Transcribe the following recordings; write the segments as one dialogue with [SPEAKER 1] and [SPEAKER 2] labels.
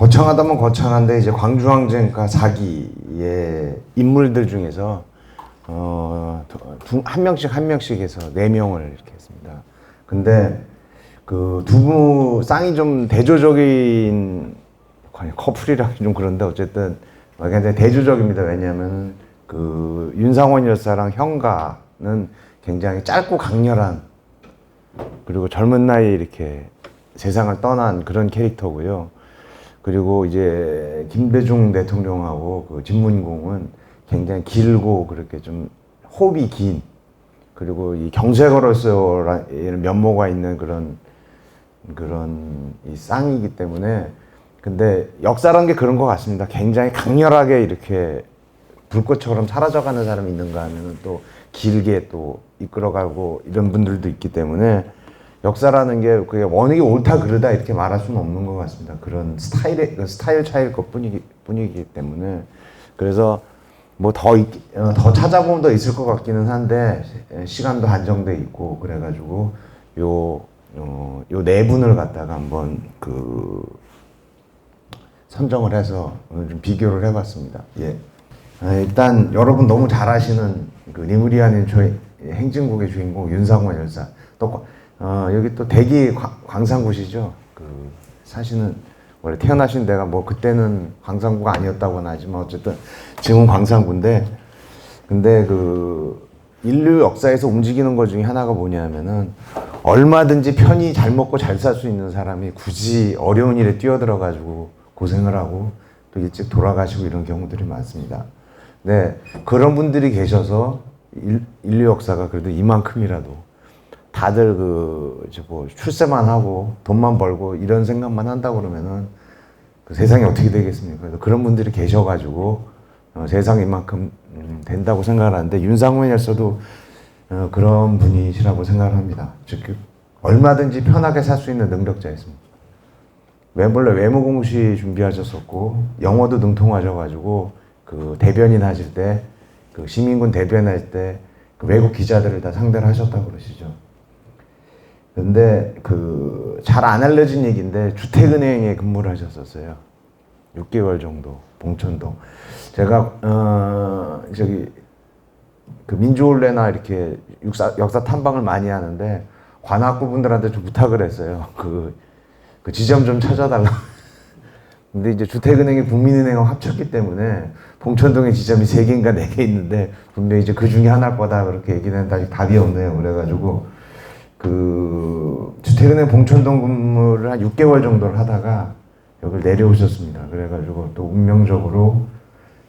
[SPEAKER 1] 거창하다면 거창한데 이제 광주항쟁과 사기의 인물들 중에서 한 명씩 해서 4명을 이렇게 했습니다. 근데 그 두 쌍이 좀 대조적인 커플이라기 좀 그런데 어쨌든 굉장히 대조적입니다. 왜냐하면 그 윤상원 열사랑 형가는 굉장히 짧고 강렬한 그리고 젊은 나이에 이렇게 세상을 떠난 그런 캐릭터고요. 그리고 이제 김대중 대통령하고 그 진문공은 굉장히 길고 그렇게 좀 호흡이 긴 그리고 이 경색어로서의 면모가 있는 그런 이 쌍이기 때문에 근데 역사라는 게 그런 것 같습니다. 굉장히 강렬하게 이렇게 불꽃처럼 사라져가는 사람이 있는가 하면 또 길게 또 이끌어가고 이런 분들도 있기 때문에 역사라는 게 그게 어느 게 옳다 그르다 이렇게 말할 수는 없는 것 같습니다. 그런 스타일 차이일 것 뿐이기 때문에 그래서 뭐 더 찾아보면 더 있을 것 같기는 한데 시간도 한정돼 있고 그래가지고 요 네 분을 갖다가 한번 그 선정을 해서 좀 비교를 해봤습니다. 예. 일단 여러분 너무 잘 아시는 그 리무리아닌 행진곡의 주인공 윤상원 열사. 또 여기 또 대기 광산구시죠. 그 사실은 원래 태어나신 데가 뭐 그때는 광산구가 아니었다고는 하지만 어쨌든 지금 광산구인데 근데 그 인류 역사에서 움직이는 것 중에 하나가 뭐냐면은 얼마든지 편히 잘 먹고 잘 살 수 있는 사람이 굳이 어려운 일에 뛰어들어가지고 고생을 하고 또 일찍 돌아가시고 이런 경우들이 많습니다. 네, 그런 분들이 계셔서 인류 역사가 그래도 이만큼이라도 다들 뭐 출세만 하고 돈만 벌고 이런 생각만 한다 그러면은 그 세상이 어떻게 되겠습니까? 그래서 그런 분들이 계셔가지고 세상이 이만큼 된다고 생각을 하는데 윤상원 열사도 그런 분이시라고 생각을 합니다. 즉 얼마든지 편하게 살 수 있는 능력자였습니다. 원래 외무공시 준비하셨었고 영어도 능통하셔가지고 그 대변인 하실 때 그 시민군 대변할 때 그 외국 기자들을 다 상대를 하셨다고 그러시죠. 근데 그 잘 안 알려진 얘기인데 주택은행에 근무를 하셨었어요. 6개월 정도 봉천동. 제가 그 민주올레나 이렇게 역사 탐방을 많이 하는데 관악구 분들한테 좀 부탁을 했어요. 그 지점 좀 찾아달라. 근데 이제 주택은행이 국민은행하고 합쳤기 때문에 봉천동에 지점이 3개인가 4개 있는데 분명히 이제 그 중에 하나일 거다 그렇게 얘기는 했는데 아직 답이 없네요. 그래가지고 그 주택은행 봉천동 근무를 한 6개월 정도를 하다가 여기를 내려오셨습니다. 그래가지고 또 운명적으로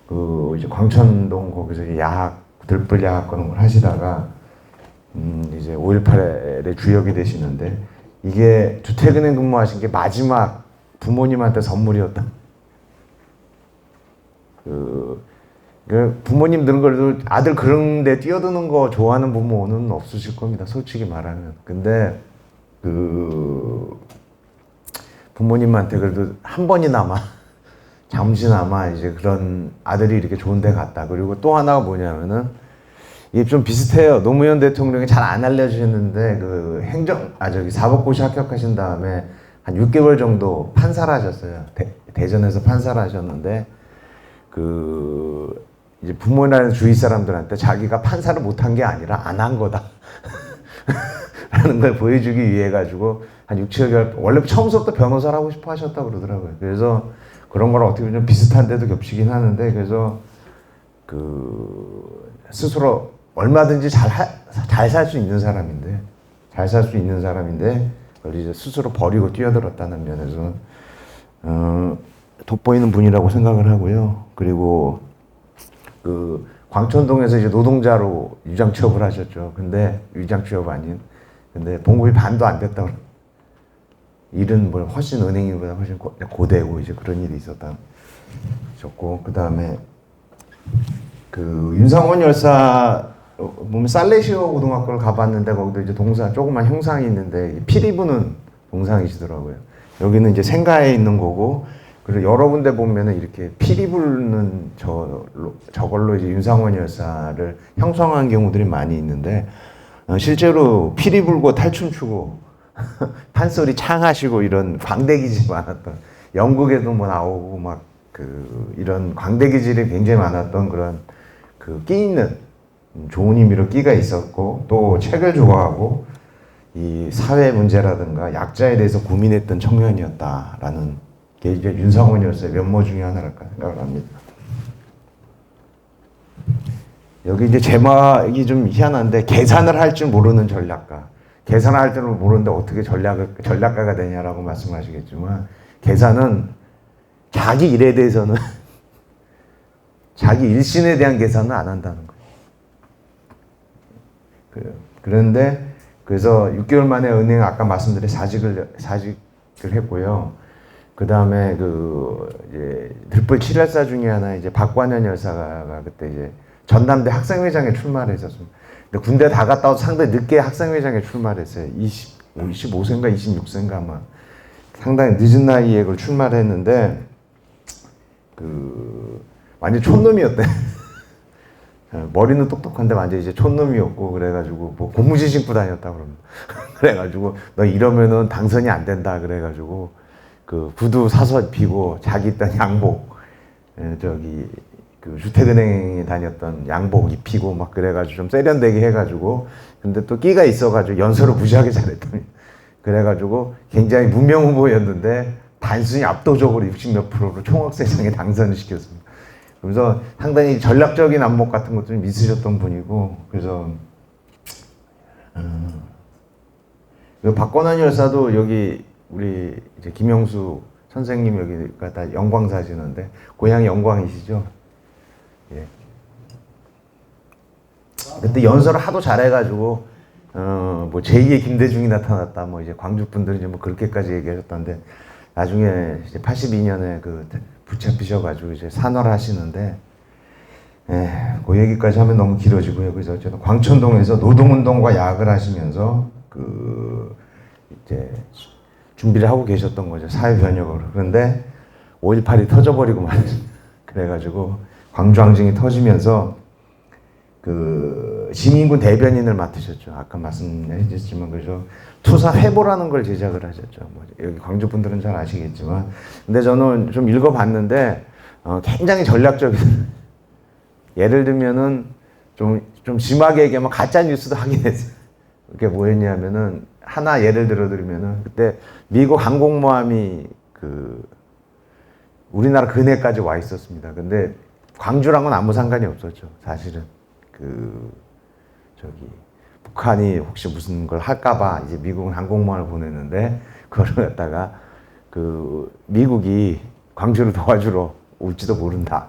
[SPEAKER 1] 그 이제 광천동 거기서 들불 야학 그런 걸 하시다가 이제 5.18의 주역이 되시는데 이게 주택은행 근무하신 게 마지막 부모님한테 선물이었다. 그 부모님들은 그래도 아들 그런데 뛰어드는 거 좋아하는 부모는 없으실 겁니다. 솔직히 말하면. 근데 그 부모님한테 그래도 한 번이나마 잠시나마 이제 그런 아들이 이렇게 좋은 데 갔다. 그리고 또 하나가 뭐냐면은 이게 좀 비슷해요. 노무현 대통령이 잘 안 알려주셨는데 그 사법고시 합격하신 다음에 한 6개월 정도 판사를 하셨어요. 대전에서 판사를 하셨는데 그 이제 부모나 주위 사람들한테 자기가 판사를 못한 게 아니라 안 한 거다 라는 걸 보여주기 위해 가지고 한 6, 7개월 원래 처음부터 변호사를 하고 싶어 하셨다고 그러더라고요. 그래서 그런 거랑 어떻게 보면 좀 비슷한데도 겹치긴 하는데 그래서 그 스스로 얼마든지 잘 살 수 있는 사람인데 그걸 이제 스스로 버리고 뛰어들었다는 면에서 돋보이는 분이라고 생각을 하고요. 그리고 그 광천동에서 이제 노동자로 위장 취업을 하셨죠. 근데 위장 취업 아닌 근데 봉급이 반도 안 됐다고. 일은 뭐 훨씬 은행인보다 훨씬 고되고 이제 그런 일이 있었고 그 다음에 그 윤상원 열사 보면 살레시오 고등학교를 가봤는데 거기도 이제 조그만 형상이 있는데 피리 부는 동상이시더라고요. 여기는 이제 생가에 있는 거고 그리고 여러 군데 보면은 이렇게 피리 부는 저걸로 이제 윤상원 열사를 형성한 경우들이 많이 있는데 실제로 피리 불고 탈춤 추고 판소리 창하시고 이런 광대기지 많았던 연극에도 뭐 나오고 막 이런 광대 기질이 굉장히 많았던 그런 끼 있는 좋은 의미로 끼가 있었고 또 책을 좋아하고 이 사회 문제라든가 약자에 대해서 고민했던 청년이었다라는 게 이제 윤상원 열사의 면모 중에 하나랄까 생각을 합니다. 여기 이제 제목이 좀 희한한데 계산을 할 줄 모르는 전략가. 계산을 할 줄 모르는데 어떻게 전략가가 되냐라고 말씀하시겠지만 계산은 자기 일에 대해서는 자기 일신에 대한 계산은 안 한다는 거예요. 그런데 그래서 6개월 만에 은행 아까 말씀드린 사직을 했고요. 그 다음에 이제 들불 7열사 중에 하나 이제 박관현 열사가 그때 이제 전남대 학생회장에 출마를 했었습니다. 근데 군대 다 갔다 와서 상당히 늦게 학생회장에 출마를 했어요. 25세인가 26세인가 아마 상당히 늦은 나이에 그걸 출마를 했는데 완전 촌놈이었대. 머리는 똑똑한데 완전 이제 촌놈이었고 그래가지고 뭐 고무신 신고 다녔다 그럽니다. 그래가지고 너 이러면은 당선이 안 된다 그래가지고 구두 사서 입히고 자기 있던 양복 주택은행에 다녔던 양복 입히고 막 그래가지고 좀 세련되게 해가지고 근데 또 끼가 있어가지고 연설을 무지하게 잘했더니 그래가지고 굉장히 무명 후보였는데 단순히 압도적으로 60몇 프로로 총학생회장에 당선을 시켰습니다. 그래서 상당히 전략적인 안목 같은 것도 좀 있으셨던 분이고 그래서 박건환 열사도 여기 우리 이제 김영수 선생님 여기가 다 영광 사시는데 고향이 영광이시죠? 예. 그때 연설을 하도 잘해가지고 뭐 제2의 김대중이 나타났다 뭐 이제 광주 분들이 이제 뭐 그렇게까지 얘기하셨던데 나중에 이제 82년에 붙잡히셔가지고 이제 산화를 하시는데 그 얘기까지 하면 너무 길어지고요. 그래서 저는 광천동에서 노동운동과 야학을 하시면서 이제 준비를 하고 계셨던 거죠. 사회 변혁으로. 그런데 5.18이 터져버리고 말이죠. 그래가지고 광주항쟁이 터지면서 시민군 대변인을 맡으셨죠. 아까 말씀해 주셨지만 그래서 투사회보라는 걸 제작을 하셨죠. 뭐 여기 광주 분들은 잘 아시겠지만, 근데 저는 좀 읽어봤는데 굉장히 전략적인. 예를 들면은 좀 심하게 얘기하면 가짜 뉴스도 하긴 했어요. 그게 뭐였냐면은 하나 예를 들어드리면은 그때 미국 항공모함이 우리나라 근해까지 와 있었습니다. 근데 광주랑은 아무 상관이 없었죠. 사실은 북한이 혹시 무슨 걸 할까봐 이제 미국은 항공모함을 보냈는데 그거를 갖다가 미국이 광주를 도와주러 올지도 모른다.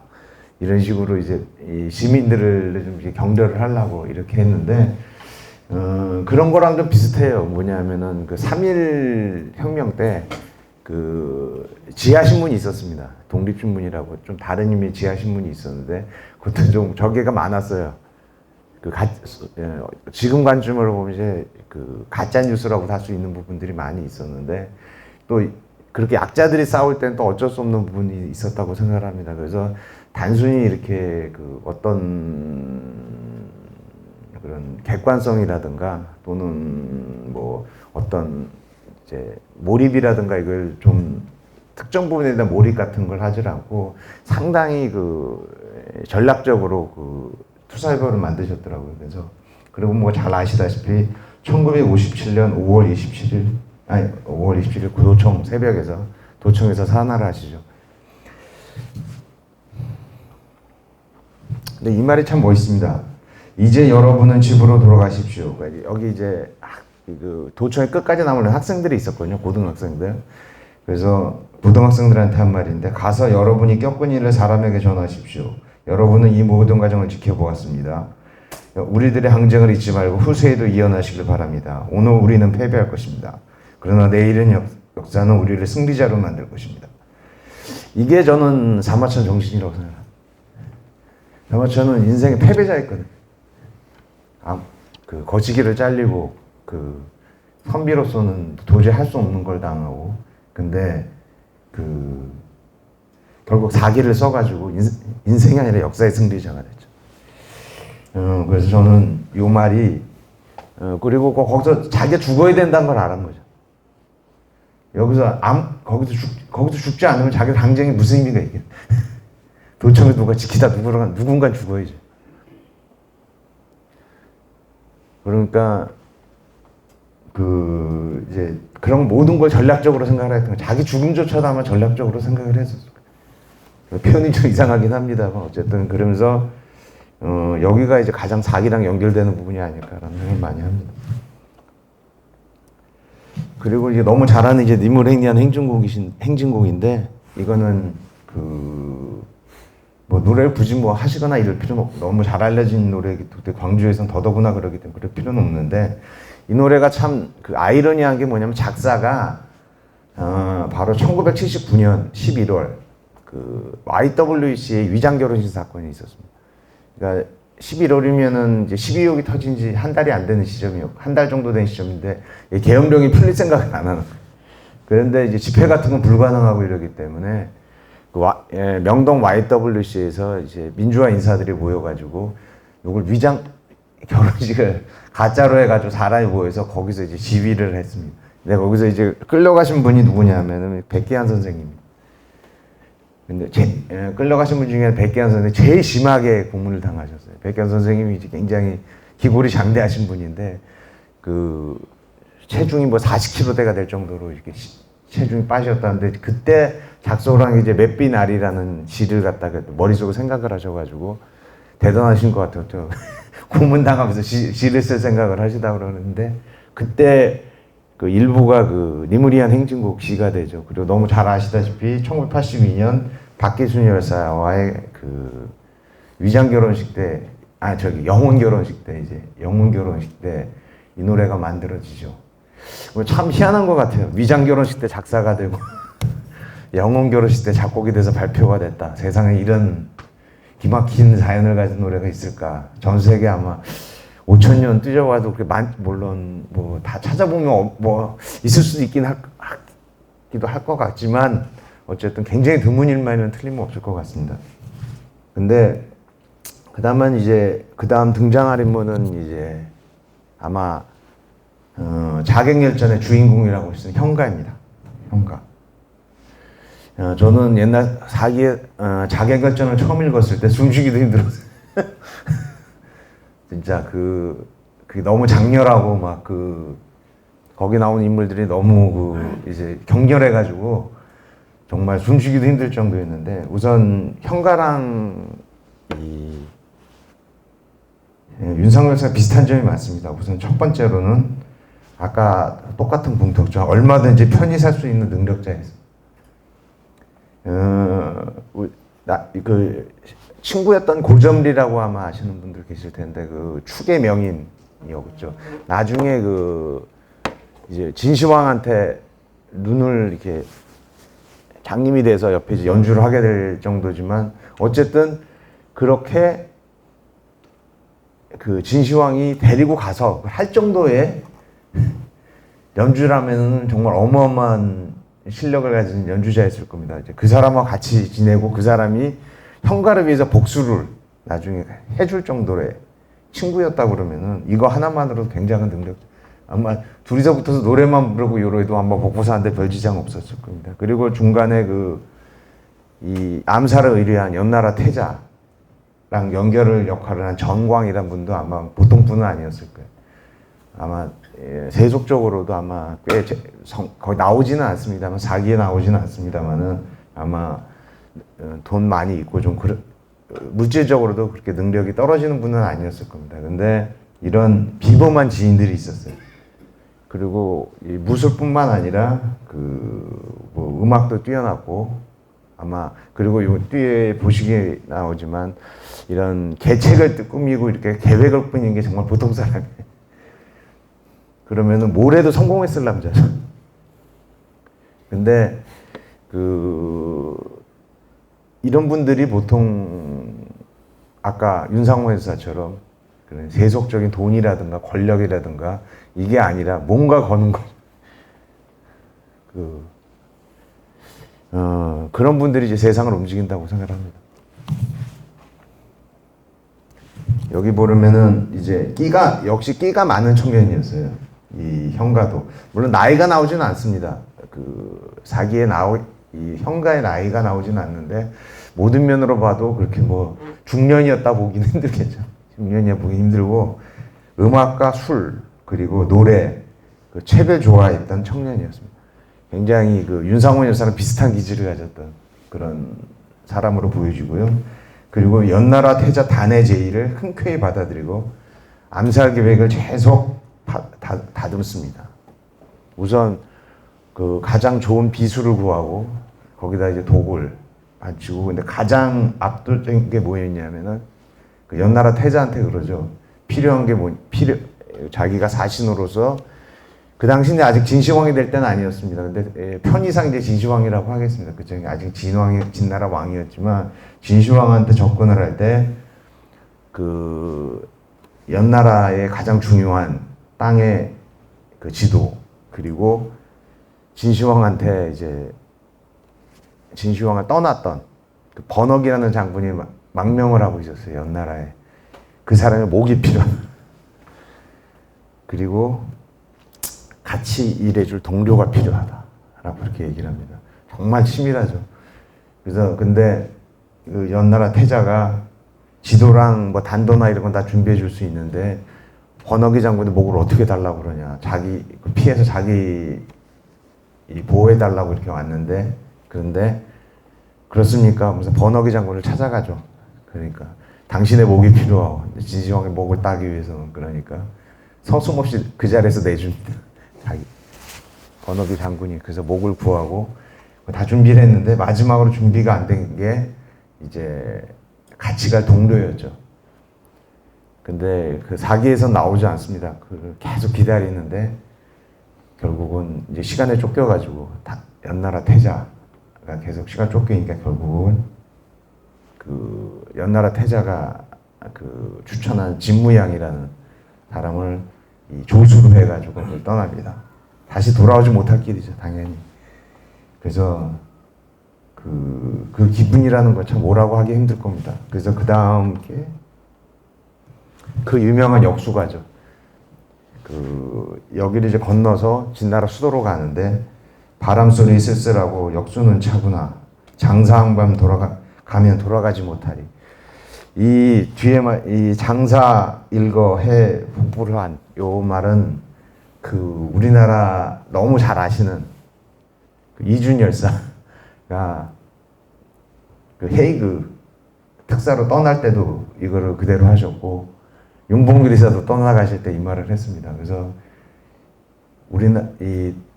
[SPEAKER 1] 이런 식으로 이제 이 시민들을 좀 이렇게 격려를 하려고 이렇게 했는데 그런 거랑 좀 비슷해요. 뭐냐면은 3.1 혁명 때 지하신문이 있었습니다. 독립신문이라고 좀 다른 의미의 지하신문이 있었는데 그것도 좀 저기가 많았어요. 지금 관점으로 보면 이제 가짜 뉴스라고 할 수 있는 부분들이 많이 있었는데 또 그렇게 약자들이 싸울 때는 또 어쩔 수 없는 부분이 있었다고 생각을 합니다. 그래서 단순히 이렇게 어떤 그런 객관성이라든가 또는 뭐 어떤 이제 몰입이라든가 이걸 좀 특정 부분에 대한 몰입 같은 걸 하질 않고 상당히 전략적으로 투사회보를 만드셨더라고요. 그래서 그리고 뭐 잘 아시다시피 1957년 5월 27일 도청 새벽에서 도청에서 산화를 하시죠. 근데 이 말이 참 멋있습니다. 이제 여러분은 집으로 돌아가십시오. 여기 이제 도청의 끝까지 남은 학생들이 있었거든요. 고등학생들. 그래서 고등학생들한테 한 말인데 가서 여러분이 겪은 일을 사람에게 전하십시오. 여러분은 이 모든 과정을 지켜보았습니다. 우리들의 항쟁을 잊지 말고 후세에도 이어나시길 바랍니다. 오늘 우리는 패배할 것입니다. 그러나 내일은 역사는 우리를 승리자로 만들 것입니다. 이게 저는 사마천 정신이라고 생각합니다. 사마천은 인생의 패배자였거든요. 거시기를 잘리고 선비로서는 도저히 할 수 없는 걸 당하고 근데 결국 사기를 써가지고 인생이 아니라 역사의 승리자가 됐죠. 그래서 저는 이 말이 그리고 거기서 자기가 죽어야 된다는 걸 알은 거죠. 거기서 죽지 않으면 자기 당쟁이 무슨 의미가 있겠? 도청을 누가 지키다 누군가 죽어야죠. 그러니까 이제 그런 모든 걸 전략적으로 생각을 했던 거예요. 자기 죽음조차도 아마 전략적으로 생각을 했었을 거예요. 표현이 좀 이상하긴 합니다만 어쨌든 그러면서 여기가 이제 가장 사기랑 연결되는 부분이 아닐까라는 생각을 많이 합니다. 그리고 이제 너무 잘하는 이제 니무르행리안 행진곡인데 이거는 뭐 노래를 굳이 뭐 하시거나 이럴 필요는 없고 너무 잘 알려진 노래이기 때문에 광주에서는 더더구나 그러기 때문에 그럴 필요는 없는데 이 노래가 참 아이러니한 게 뭐냐면 작사가 바로 1979년 11월 YWC의 위장 결혼식 사건이 있었습니다. 그러니까 11월이면은 이제 12.6이 터진 지 한 달이 안 되는 시점이었고 한 달 정도 된 시점인데 계엄령이 풀릴 생각을 안 하는 거예요. 그런데 이제 집회 같은 건 불가능하고 이러기 때문에 명동 YWC에서 이제 민주화 인사들이 모여가지고 이걸 위장 결혼식을 가짜로 해가지고 사람이 모여서 거기서 이제 지휘를 했습니다. 근데 거기서 이제 끌려가신 분이 누구냐면은 백기환 선생님. 근데 끌려가신 분 중에 백기환 선생님이 제일 심하게 고문을 당하셨어요. 백기환 선생님이 이제 굉장히 기골이 장대하신 분인데 체중이 뭐 40kg대가 될 정도로 이렇게 체중이 빠졌다는데 그때 작곡을 한 게 이제 맷비날이라는 시를 갖다가 머릿속으로 생각을 하셔가지고 대단하신 것 같아요. 고문당하면서 시를 쓸 생각을 하시다 그러는데 그때 일부가 니무리안 행진곡 시가 되죠. 그리고 너무 잘 아시다시피 1982년 박기순 열사와의 위장 결혼식 때, 영혼 결혼식 때 영혼 결혼식 때 이 노래가 만들어지죠. 참 희한한 것 같아요. 위장 결혼식 때 작사가 되고 영혼 결혼식 때 작곡이 돼서 발표가 됐다. 세상에 이런 기막힌 자연을 가진 노래가 있을까? 전 세계 아마 5,000년 뛰어와도 물론 뭐 다 찾아보면 뭐 있을 수도 있긴 하기도 할 것 같지만 어쨌든 굉장히 드문 일만은 틀림없을 것 같습니다. 근데 그 다음 등장할 인물은 이제 아마 자객열전의 주인공이라고 할 수 있는 형가입니다. 형가. 저는 옛날 자객열전을 처음 읽었을 때 숨쉬기도 힘들었어요. 진짜 그게 너무 장렬하고 막 거기 나온 인물들이 너무 이제 격렬해가지고 정말 숨쉬기도 힘들 정도였는데 우선 형가랑 윤상열 씨가 비슷한 점이 많습니다. 우선 첫 번째로는 아까 똑같은 공통점 얼마든지 편히 살 수 있는 능력자였어요. 친구였던 고점리라고 아마 아시는 분들 계실 텐데 축의 명인이었죠. 나중에 이제 진시황한테 눈을 이렇게 장님이 돼서 옆에 이제 연주를 하게 될 정도지만 어쨌든 그렇게 진시황이 데리고 가서 할 정도의 연주라면은 정말 어마어마한 실력을 가진 연주자였을 겁니다. 이제 그 사람과 같이 지내고 그 사람이 형가를 위해서 복수를 나중에 해줄 정도의 친구였다 그러면은 이거 하나만으로도 굉장한 능력. 아마 둘이서 붙어서 노래만 부르고 요로해도 아마 복부사한테 별 지장 없었을 겁니다. 그리고 중간에 이 암살을 의뢰한 연나라 태자랑 연결을 역할을 한 전광이라는 분도 아마 보통 분은 아니었을 거예요. 아마 세속적으로도 아마 꽤 거의 나오지는 않습니다만 사기에 나오지는 않습니다만은 아마 돈 많이 있고 좀 물질적으로도 그렇게 능력이 떨어지는 분은 아니었을 겁니다. 근데 이런 비범한 지인들이 있었어요. 그리고 이 무술뿐만 아니라 뭐 음악도 뛰어났고 아마 그리고 이 뒤에 보시기에 나오지만 이런 계책을 꾸미고 이렇게 계획을 꾸미는 게 정말 보통 사람이에요. 그러면은 뭘 해도 성공했을 남자죠. 근데 이런 분들이 보통 아까 윤상호 회사처럼 그런 세속적인 돈이라든가 권력이라든가 이게 아니라 뭔가 거는 거. 그런 분들이 이제 세상을 움직인다고 생각합니다. 여기 보면은 이제 역시 끼가 많은 청년이었어요. 이 형가도 물론 나이가 나오지는 않습니다. 그 사기에 이 형가의 나이가 나오지는 않는데 모든 면으로 봐도 그렇게 뭐 중년이었다 보기는 힘들겠죠. 중년이야 보기 힘들고 음악과 술 그리고 노래 그 최대 좋아했던 청년이었습니다. 굉장히 그 윤상원 여사랑 비슷한 기질을 가졌던 그런 사람으로 보여지고요. 그리고 연나라 태자 단의 제의를 흔쾌히 받아들이고 암살 계획을 계속 다듬습니다. 우선 그 가장 좋은 비수를 구하고 거기다 이제 독을 바치고 근데 가장 압도적인 게 뭐였냐면은 그 연나라 태자한테 그러죠. 필요한 게 자기가 사신으로서 그 당시에 아직 진시황이 될 때는 아니었습니다. 근데 편의상 이제 진시황이라고 하겠습니다. 그죠? 아직 진나라 왕이었지만 진시황한테 접근을 할 때 그 연나라의 가장 중요한 땅의 그 지도 그리고 진시황한테 이제 진시황을 떠났던 그 번억이라는 장군이 망명을 하고 있었어요. 연나라에. 그 사람의 목이 필요한. 그리고 같이 일해줄 동료가 필요하다라고 그렇게 얘기를 합니다. 정말 치밀하죠. 그래서 근데 그 연나라 태자가 지도랑 뭐 단도나 이런 건 다 준비해 줄 수 있는데 번억이 장군의 목을 어떻게 달라고 그러냐. 자기 피해서 자기 보호해 달라고 이렇게 왔는데 그런데 그렇습니까? 하면서 번억이 장군을 찾아가죠. 그러니까 당신의 목이 필요하고 진시황의 목을 따기 위해서는 그러니까 서슴없이 그 자리에서 내줍니다. 자기 번억이 장군이 그래서 목을 구하고 다 준비를 했는데 마지막으로 준비가 안 된 게 이제 같이 갈 동료였죠. 근데 그 사기에서 나오지 않습니다. 그걸 계속 기다리는데 결국은 이제 시간에 쫓겨가지고 연나라 태자가 계속 시간 쫓기니까 결국은 그 연나라 태자가 그 추천한 진무양이라는 사람을 이 조수로 해가지고 그걸 떠납니다. 다시 돌아오지 못할 길이죠, 당연히. 그래서 그 기분이라는 거 참 뭐라고 하기 힘들 겁니다. 그래서 그 다음 게 그 유명한 역수가죠. 여기를 이제 건너서 진나라 수도로 가는데 바람소리 쓸쓸하고 역수는 차구나 장사항밤 가면 돌아가지 못하리. 이 뒤에만 이 장사 일거해 북부를 요 말은 그 우리나라 너무 잘 아시는 그 이준열사가 그 헤이그 특사로 떠날 때도 이거를 그대로 하셨고 윤봉길 이사도 떠나가실 때 이 말을 했습니다. 그래서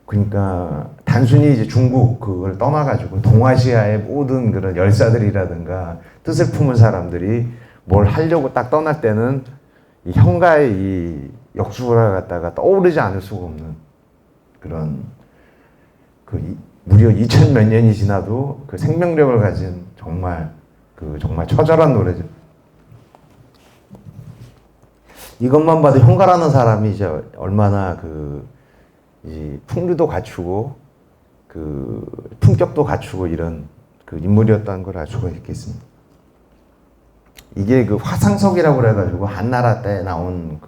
[SPEAKER 1] 그러니까 단순히 이제 중국 그걸 떠나가지고 동아시아의 모든 그런 열사들이라든가 뜻을 품은 사람들이 뭘 하려고 딱 떠날 때는 이 형가의 이 역수를 갖다가 떠오르지 않을 수가 없는 그런 무려 2000 몇 년이 지나도 그 생명력을 가진 정말 정말 처절한 노래죠. 이것만 봐도 형가라는 사람이 이제 얼마나 이 풍류도 갖추고 품격도 갖추고 이런 인물이었다는 걸 알 수가 있겠습니다. 이게 화상석이라고 그래가지고 한나라 때 나온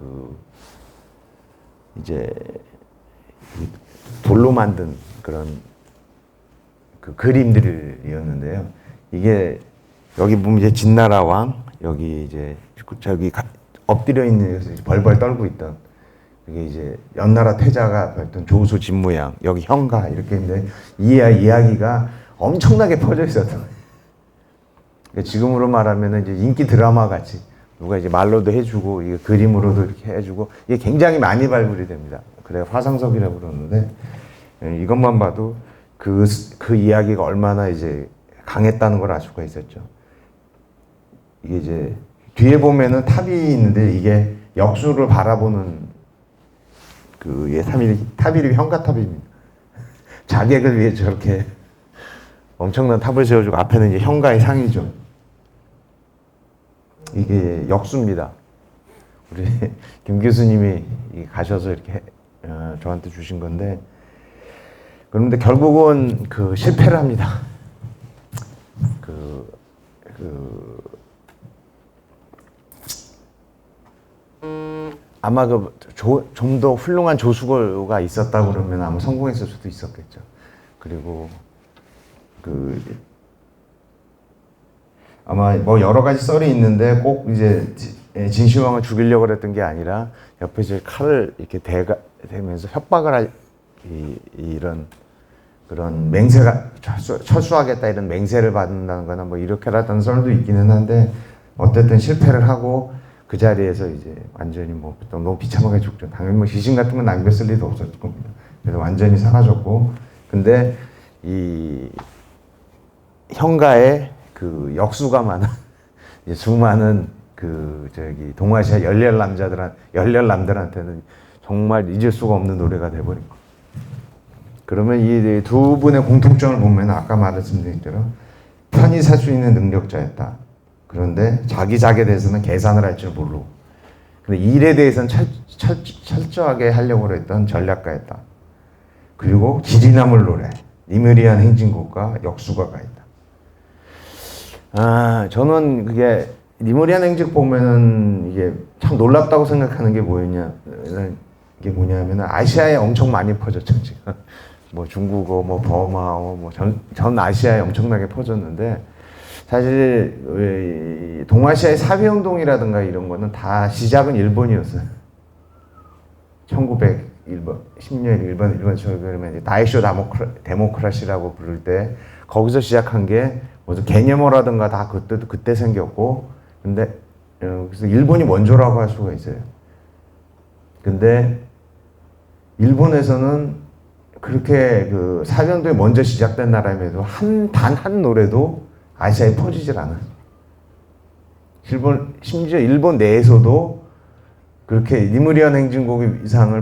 [SPEAKER 1] 이제 돌로 만든 그런 그림들이었는데요. 이게 여기 보면 이제 진나라 왕 여기 이제 저기 엎드려 있는 데서 벌벌 떨고 있던 그게 이제 연나라 태자가 했던 조수 진무양 여기 형가 이렇게 있는데 이 이야기가 엄청나게 퍼져 있었던 거예요. 그러니까 지금으로 말하면 이제 인기 드라마 같이 누가 이제 말로도 해주고 이게 그림으로도 이렇게 해주고 이게 굉장히 많이 발굴이 됩니다. 그래 화상석이라고 그러는데 이것만 봐도 그 이야기가 얼마나 이제 강했다는 걸 알 수가 있었죠. 이게 이제 뒤에 보면은 탑이 있는데 이게 역수를 바라보는 탑이 형가탑입니다. 자객을 위해 저렇게 엄청난 탑을 세워주고 앞에는 이제 형가의 상이죠. 이게 역수입니다. 우리 김 교수님이 가셔서 이렇게 저한테 주신 건데 그런데 결국은 실패를 합니다. 아마 좀 더 훌륭한 조수가 있었다고 그러면 아마 성공했을 수도 있었겠죠. 그리고 아마 뭐 여러 가지 썰이 있는데 꼭 이제 진시황을 죽이려고 그랬던 게 아니라 옆에 이제 칼을 이렇게 대면서 협박을 할 이런 그런 맹세가 철수하겠다 이런 맹세를 받는다는 거나 뭐 이렇게라던 썰도 있기는 한데 어쨌든 실패를 하고 그 자리에서 이제 완전히 뭐 너무 비참하게 죽죠. 당연히 뭐 시신 같은 건 남겼을 리도 없었을 겁니다. 그래서 완전히 사라졌고, 근데 이 형가에 그 역수가 많은 수많은 동아시아 열렬남들한테는 정말 잊을 수가 없는 노래가 돼버린 거. 그러면 이 두 분의 공통점을 보면 아까 말씀드린 대로 편히 살 수 있는 능력자였다. 그런데 자기작에 대해서는 계산을 할 줄 모르고, 근데 일에 대해서는 철저하게 하려고 했던 전략가였다. 그리고 길이 남을 노래, 니무리안 행진곡과 역수가가 있다. 저는 그게 니무리안 행진곡 보면은 이게 참 놀랍다고 생각하는 게 뭐냐면 아시아에 엄청 많이 퍼졌죠 지금. 뭐 중국어, 뭐 버마어, 뭐 전 아시아에 엄청나게 퍼졌는데 사실 동아시아의 사회운동이라든가 이런 거는 다 시작은 일본이었어요. 1910년 일본 그러면 다이쇼 데모크라시라고 부를 때 거기서 시작한 게 무슨 개념어라든가 다 그때 생겼고, 근데 그래서 일본이 원조라고 할 수가 있어요. 근데 일본에서는 그렇게 그 사회운동이 먼저 시작된 나라임에도 단 한 노래도 아시아에 퍼지질 않아요. 심지어 일본 내에서도 그렇게 니무리안 행진곡의 이상을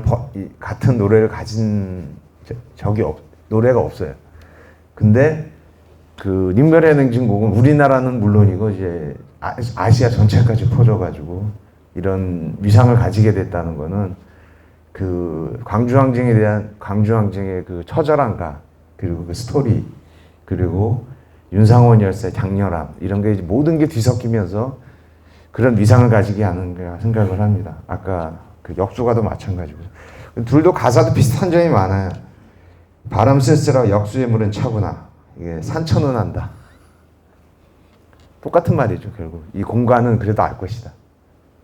[SPEAKER 1] 같은 노래를 가진 노래가 없어요. 근데 그 니무리안 행진곡은 우리나라는 물론이고 이제 아시아 전체까지 퍼져가지고 이런 위상을 가지게 됐다는 거는 그 광주항쟁의 그 처절함과 그리고 그 스토리, 그리고 윤상원 열사의 장렬함, 이런 게 모든 게 뒤섞이면서 그런 위상을 가지게 하는가 생각을 합니다. 아까 그 역수가도 마찬가지고. 둘도 가사도 비슷한 점이 많아요. 바람 쓸쓸하고 역수의 물은 차구나. 이게 산천은 한다. 똑같은 말이죠, 결국. 이 공간은 그래도 알 것이다.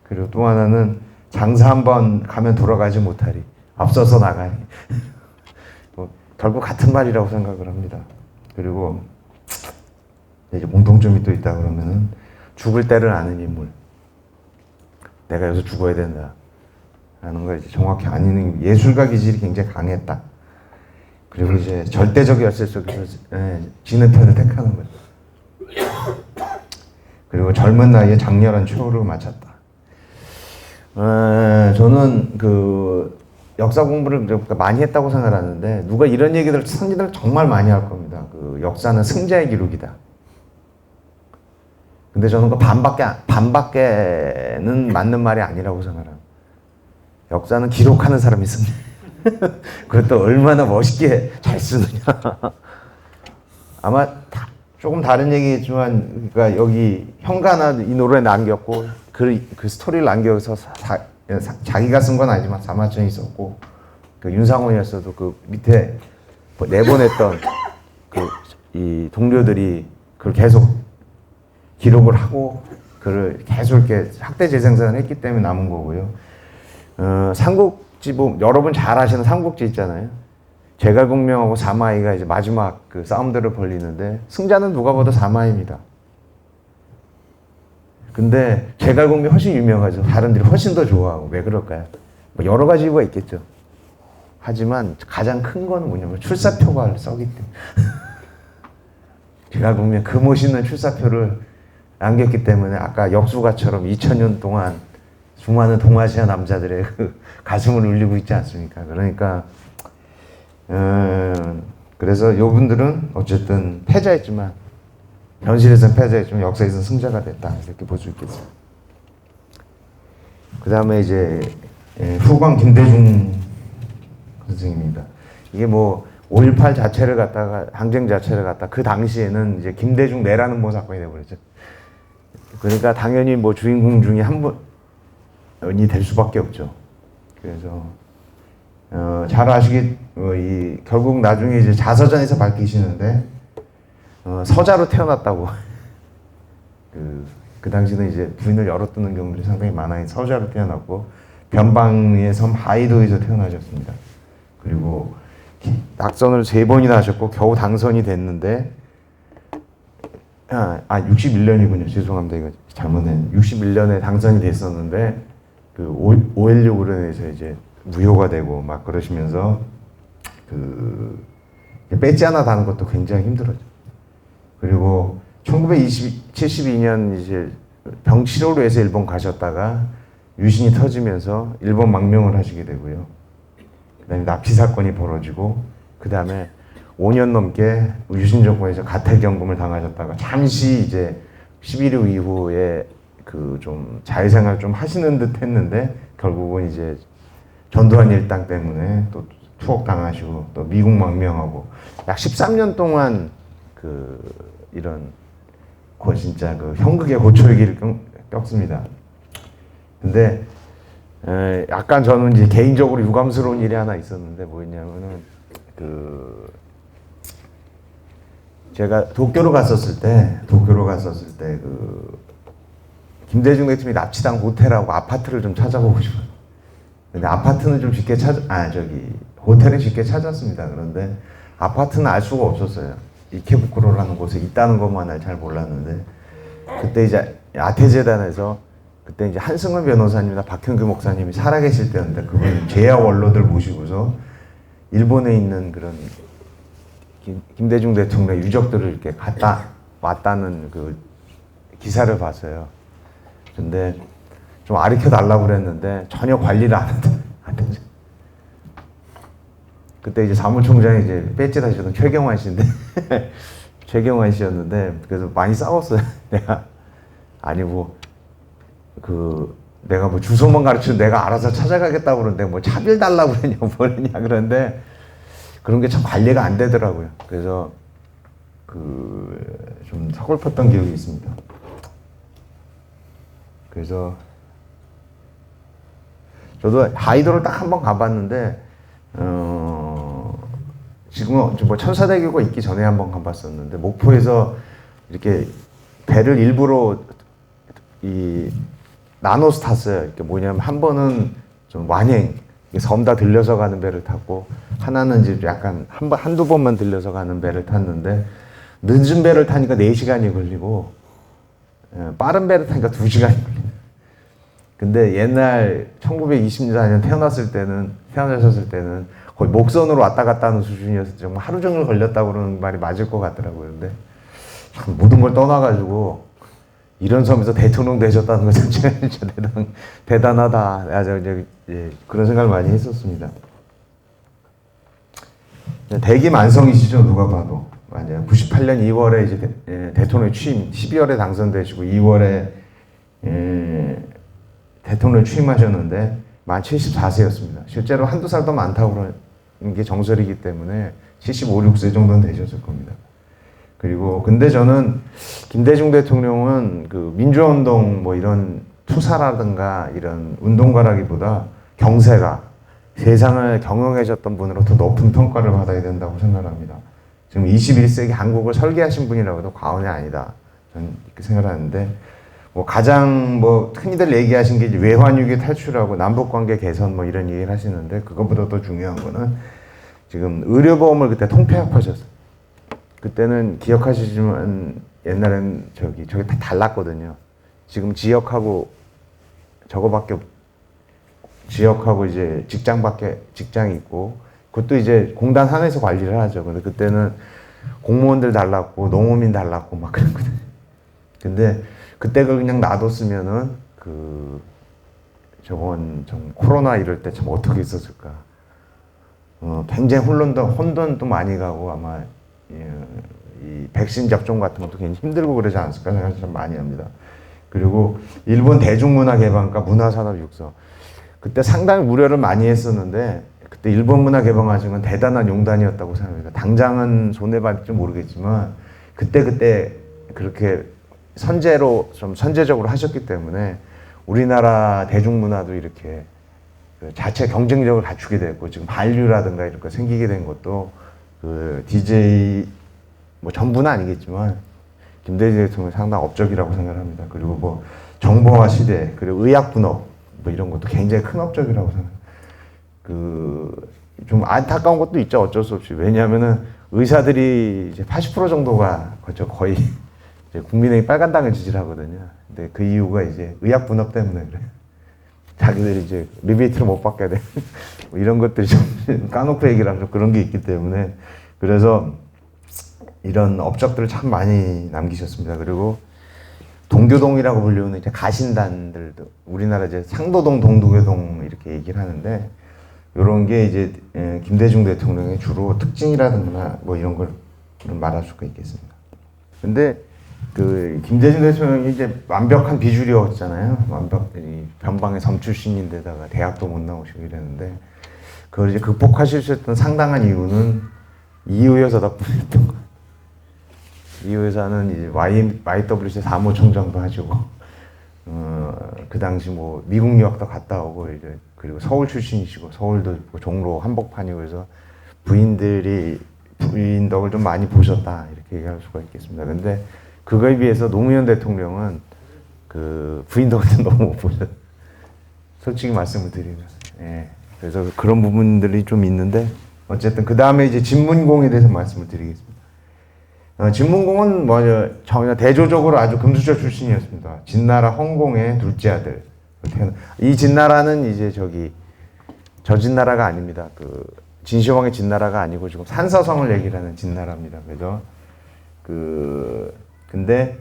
[SPEAKER 1] 그리고 또 하나는 장사 한번 가면 돌아가지 못하리. 앞서서 나가니. 결국 같은 말이라고 생각을 합니다. 그리고 이제 공통점이 또 있다 그러면은 죽을 때를 아는 인물. 내가 여기서 죽어야 된다. 라는 걸 이제 정확히 아는 예술가 기질이 굉장히 강했다. 그리고 이제 절대적 열쇠 속에서 지는 편을 택하는 거죠. 그리고 젊은 나이에 장렬한 추호를 마쳤다. 저는 그 역사 공부를 많이 했다고 생각하는데 누가 이런 얘기들 선지들 정말 많이 할 겁니다. 그 역사는 승자의 기록이다. 근데 저는 그 반밖에는 맞는 말이 아니라고 생각합니다. 역사는 기록하는 사람이 승리. 그것도 얼마나 멋있게 잘 쓰느냐. 아마 조금 다른 얘기겠지만, 그러니까 여기 형가나 이 노래 남겼고 그 스토리를 남겨서 자기가 쓴 건 아니지만 사마천이 썼고, 그 윤상원이었어도 그 밑에 내보냈던 이 동료들이 그걸 계속 기록을 하고 그를 계속 이렇게 학대 재생산을 했기 때문에 남은 거고요. 삼국지 여러분 잘 아시는 삼국지 있잖아요. 제갈공명하고 사마이가 이제 마지막 그 싸움들을 벌리는데 승자는 누가 봐도 사마이입니다. 근데 제갈공명이 훨씬 유명하죠. 사람들이 훨씬 더 좋아하고. 왜 그럴까요? 뭐 여러 가지 이유가 있겠죠. 하지만 가장 큰 건 뭐냐면 출사표가 써기 때문에. 제갈공명 그 멋있는 출사표를 남겼기 때문에 아까 역수가처럼 2000년 동안 수많은 동아시아 남자들의 그 가슴을 울리고 있지 않습니까? 그러니까 그래서 요분들은 어쨌든 패자였지만, 현실에서는 패자였지만 역사에서는 승자가 됐다, 이렇게 볼 수 있겠습니다. 그 다음에 이제 후광 김대중 선생님입니다. 이게 뭐 5.18 자체를 갖다가, 항쟁 자체를 갖다가 그 당시에는 이제 김대중 내라는 뭐 사건이 되어버렸죠. 그러니까 당연히 뭐 주인공 중에 한 분이 될 수밖에 없죠. 그래서 잘 아시기 결국 나중에 이제 자서전에서 밝히시는데 서자로 태어났다고. 그 당시는 이제 부인을 열어뜯는 경우들이 상당히 많아요. 서자로 태어났고 변방의 섬 하이도에서 태어나셨습니다. 그리고 낙선을 3번이나 하셨고 겨우 당선이 됐는데 61년이군요. 죄송합니다. 이거 잘못했네. 61년에 당선이 됐었는데 그 5.16으로 인해서 이제 무효가 되고 막 그러시면서 배지 하나 다는 것도 굉장히 힘들었죠. 그리고 1972년 이제 병 치료로 해서 일본 가셨다가 유신이 터지면서 일본 망명을 하시게 되고요. 그다음에 납치 사건이 벌어지고 그다음에 5년 넘게 유신 정권에서 가택연금을 당하셨다가 잠시 이제 11.25 이후에 그 좀 자유생활 좀 하시는 듯 했는데 결국은 이제 전두환 일당 때문에 또 투옥 당하시고 또 미국 망명하고 약 13년 동안 이런 진짜 형극의 고초의 길을 겪습니다. 근데 약간 저는 이제 개인적으로 유감스러운 일이 하나 있었는데 뭐였냐면은 제가 도쿄로 갔었을 때 김대중 대통령이 납치당 호텔하고 아파트를 좀 찾아보고 싶어요. 근데 아파트는 좀 쉽게 호텔은 쉽게 찾았습니다. 그런데 아파트는 알 수가 없었어요. 이케부쿠로라는 곳에 있다는 것만 잘 몰랐는데 그때 이제 아태재단에서 그때 이제 한승원 변호사님이나 박형규 목사님이 살아계실 때였는데 그분 제야 원로들 모시고서 일본에 있는 그런 김대중 대통령 유적들을 이렇게 갔다 왔다는 그 기사를 봤어요. 근데 좀 가르쳐 달라고 그랬는데 전혀 관리를 안 했죠. 그때 이제 사무총장이 이제 배지 하셨던 최경환 씨인데 최경환 씨였는데 그래서 많이 싸웠어요. 내가 내가 뭐 주소만 가르치면 내가 알아서 찾아가겠다고 그러는데 뭐 차비를 달라고 그러냐 뭐랬냐 그러는데 그런 게 참 관리가 안 되더라고요. 그래서 좀 서글펐던 기억이 있습니다. 그래서 저도 하이도를 딱 한 번 가봤는데 지금은 뭐 천사대교가 있기 전에 한 번 가봤었는데 목포에서 이렇게 배를 일부러 나눠서 탔어요. 이게 뭐냐면 한 번은 좀 완행 섬 다 들려서 가는 배를 탔고 하나는 이제 약간 한두 번만 들려서 가는 배를 탔는데 늦은 배를 타니까 4시간이 걸리고 빠른 배를 타니까 2시간이 걸려요. 근데 옛날 1924년 태어나셨을 때는 거의 목선으로 왔다 갔다 하는 수준이어서 정말 하루 종일 걸렸다고 그러는 말이 맞을 것 같더라고요. 근데 참 모든 걸 떠나가지고 이런 섬에서 대통령 되셨다는 것 자체가 진짜 대단하다. 그런 생각을 많이 했었습니다. 대기 만성이시죠, 누가 봐도. 맞아요. 98년 2월에 이제 대통령 취임, 12월에 당선되시고 2월에 대통령 취임하셨는데 만 74세였습니다. 실제로 한두 살 더 많다고 그러는 게 정설이기 때문에 75, 6세 정도는 되셨을 겁니다. 그리고 근데 저는 김대중 대통령은 민주화운동 뭐 이런 투사라든가 이런 운동가라기보다 경세가 세상을 경영해줬던 분으로 더 높은 평가를 받아야 된다고 생각합니다. 지금 21세기 한국을 설계하신 분이라고 해도 과언이 아니다. 저는 이렇게 생각하는데 가장 흔히들 얘기하신 게 외환위기 탈출하고 남북관계 개선 뭐 이런 얘기를 하시는데 그것보다 더 중요한 거는 지금 의료보험을 그때 통폐합하셨어요. 그때는 기억하시지만 옛날엔 저기 다 달랐거든요. 지금 지역하고 지역하고 이제 직장이 있고 그것도 이제 공단 산에서 관리를 하죠. 근데 그때는 공무원들 달랐고 농어민 달랐고 막 그랬거든요. 근데 그때 그냥 놔뒀으면은 저건 좀 코로나 이럴 때 참 어떻게 있었을까. 굉장히 혼돈도 많이 가고 아마 이 백신 접종 같은 것도 굉장히 힘들고 그러지 않았을까 생각을 참 많이 합니다. 그리고 일본 대중문화 개방과 문화산업육서 그때 상당히 우려를 많이 했었는데 그때 일본 문화 개방하신 건 대단한 용단이었다고 생각합니다. 당장은 손해받을지 모르겠지만 그때 그렇게 선제적으로 하셨기 때문에 우리나라 대중문화도 이렇게 그 자체 경쟁력을 갖추게 됐고 지금 한류라든가 이런 거 생기게 된 것도 그 DJ 뭐 전부는 아니겠지만 김대중 대통령이 상당 업적이라고 생각합니다. 그리고 뭐 정보화 시대 그리고 의학 분업 뭐 이런 것도 굉장히 큰 업적이라고 생각합니다. 그 좀 안타까운 것도 있죠. 어쩔 수 없이. 왜냐하면은 의사들이 이제 80% 정도가 거의 이제 국민의힘 빨간당을 지지하거든요. 근데 그 이유가 이제 의학 분업 때문에 그래요. 자기들이 이제 리베이트를 못 받게 돼. 뭐 이런 것들이 좀 까놓고 얘기를 하면 그런 게 있기 때문에 그래서 이런 업적들을 참 많이 남기셨습니다. 그리고 동교동이라고 불리우는 이제 가신단들도 우리나라 이제 상도동, 동도교동 이렇게 얘기를 하는데 이런 게 이제 김대중 대통령의 주로 특징이라든가 뭐 이런 걸 말할 수가 있겠습니다. 근데 그 김대중 대통령이 이제 완벽한 비주류였잖아요. 완벽히 변방의 섬 출신인데다가 대학도 못 나오시고 이랬는데 그걸 이제 극복하실 수 있었던 상당한 이유는 이효 여사 덕분이었던 거예요. 이효 여사는 이제 YWC 사무총장도 하시고 그 당시 뭐 미국 유학도 갔다 오고 이제 그리고 서울 출신이시고 서울도 종로 한복판이고 해서 부인 덕을 좀 많이 보셨다 이렇게 얘기할 수가 있겠습니다. 근데 그거에 비해서 노무현 대통령은 그 부인 덕을 너무 못 보셨. 솔직히 말씀을 드리면, 예. 그래서 그런 부분들이 좀 있는데 어쨌든 그 다음에 이제 진문공에 대해서 말씀을 드리겠습니다. 진문공은 전혀 대조적으로 아주 금수저 출신이었습니다. 진나라 헌공의 둘째 아들. 이 진나라는 이제 저 진나라가 아닙니다. 그 진시황의 진나라가 아니고 지금 산서성을 얘기를 하는 진나라입니다. 그래서 근데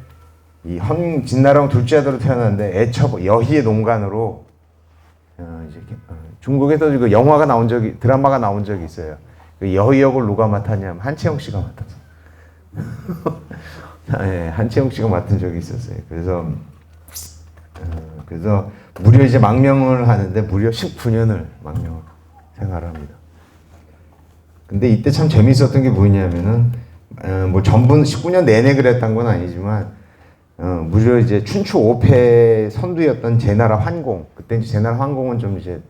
[SPEAKER 1] 이 진나라는 둘째 아들로 태어났는데 애처 여희의 농간으로 이제 중국에서 그 드라마가 나온 적이 있어요. 그 여희 역을 누가 맡았냐면 한채영 씨가 맡았어. 네, 한채영 씨가 맡은 적이 있었어요. 그래서 무려 이제 망명을 하는데 무려 19년을 망명을 생활합니다. 근데 이때 참 재밌었던 게 뭐냐면은 뭐 전부 19년 내내 그랬던 건 아니지만 무려 이제 춘추 5패 선두였던 제나라 환공 그때 이제 제나라 환공은 좀 이제